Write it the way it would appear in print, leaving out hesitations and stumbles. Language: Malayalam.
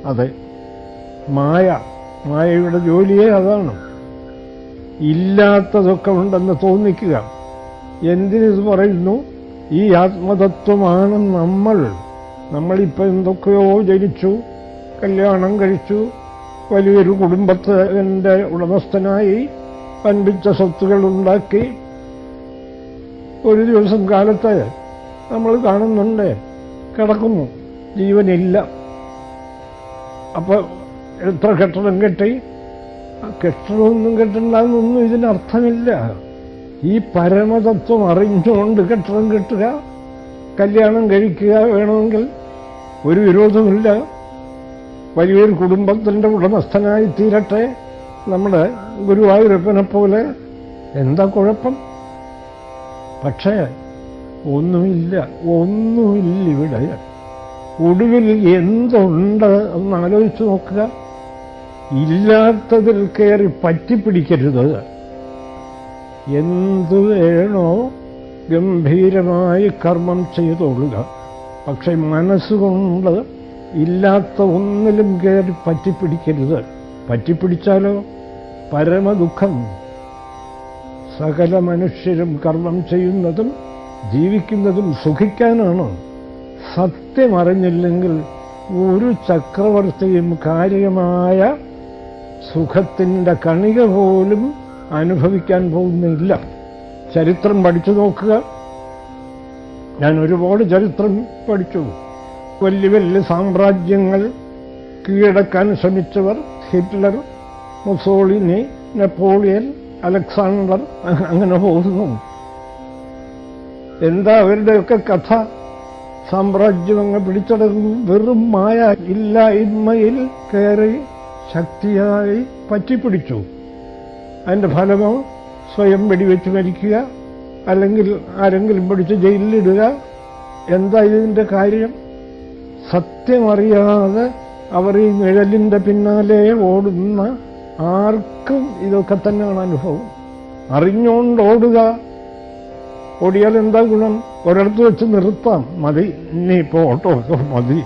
അതെ, മായയുടെ ജോലിയേ അതാണ്. ഇല്ലാത്തതൊക്കെ ഉണ്ടെന്ന് തോന്നിക്കുക. എന്തിനിത് പറയുന്നു? ഈ ആത്മതത്വമാണ് നമ്മളിപ്പോൾ എന്തൊക്കെയോ ജനിച്ചു, കല്യാണം കഴിച്ചു, വലിയൊരു കുടുംബത്തിൻ്റെ ഉടമസ്ഥനായി, പൻപിച്ച സ്വത്തുകളുണ്ടാക്കി. ഒരു ദിവസം കാലത്ത് നമ്മൾ കാണുന്നുണ്ട്, കിടക്കുന്നു, ജീവനില്ല. അപ്പോൾ എത്ര കെട്ടിടം കെട്ടി? കെട്ടിടമൊന്നും കെട്ടണ്ടെന്നൊന്നും ഇതിനർത്ഥമില്ല. ഈ പരമതത്വം അറിഞ്ഞുകൊണ്ട് കെട്ടിടം കെട്ടുക, കല്യാണം കഴിക്കുക, വേണമെങ്കിൽ ഒരു വിരോധമില്ല. വലിയൊരു കുടുംബത്തിൻ്റെ ഉടമസ്ഥനായി തീരട്ടെ, നമ്മുടെ ഗുരുവായൂരപ്പനെ പോലെ. എന്താ കുഴപ്പം? പക്ഷേ ഒന്നുമില്ല ഇവിടെ. ഒടുവിൽ എന്തുണ്ട് എന്നാലോചിച്ച് നോക്കുക. ഇല്ലാത്തതിൽ കയറി പറ്റിപ്പിടിക്കരുത്. എന്തു വേണോ ഗംഭീരമായി കർമ്മം ചെയ്തോളുക. പക്ഷെ മനസ്സുകൊണ്ട് ഇല്ലാത്ത ഒന്നിലും കയറി പറ്റിപ്പിടിക്കരുത്. പറ്റിപ്പിടിച്ചാലോ പരമദുഃഖം. സകല മനുഷ്യരും കർമ്മം ചെയ്യുന്നതും ജീവിക്കുന്നതും സുഖിക്കാനാണ്. സത്യമറിഞ്ഞില്ലെങ്കിൽ ഒരു ചക്രവർത്തിയും കാര്യമായ സുഖത്തിൻ്റെ കണിക പോലും അനുഭവിക്കാൻ പോകുന്നില്ല. ചരിത്രം പഠിച്ചു നോക്കുക. ഞാൻ ഒരുപാട് ചരിത്രം പഠിച്ചു. വലിയ വലിയ സാമ്രാജ്യങ്ങൾ കീഴടക്കാൻ ശ്രമിച്ചവർ, ഹിറ്റ്ലർ, മുസോളിനി, നെപ്പോളിയൻ, അലക്സാണ്ടർ, അങ്ങനെ പോകുന്നു. എന്താ അവരുടെയൊക്കെ കഥ? സാമ്രാജ്യം അങ്ങ് പിടിച്ചടങ്ങും. വെറും മായ ഇല്ലായ്മയിൽ കയറി ശക്തിയായി പറ്റിപ്പിടിച്ചു. അതിൻ്റെ ഫലമോ സ്വയം വെടിവെച്ച് മരിക്കുക, അല്ലെങ്കിൽ ആരെങ്കിലും പിടിച്ച് ജയിലിലിടുക. എന്താ ഇതിൻ്റെ കാര്യം? സത്യമറിയാതെ അവർ ഈ നിഴലിൻ്റെ പിന്നാലെ ഓടുന്ന ആർക്കും ഇതൊക്കെ തന്നെയാണ് അനുഭവം. അറിഞ്ഞുകൊണ്ട് ഓടുക. ഓടിയാൽ എന്താ ഗുണം? ഒരിടത്ത് വെച്ച് നിർത്താം, മതി, ഇനിയിപ്പോൾ ഓട്ടോ മതി.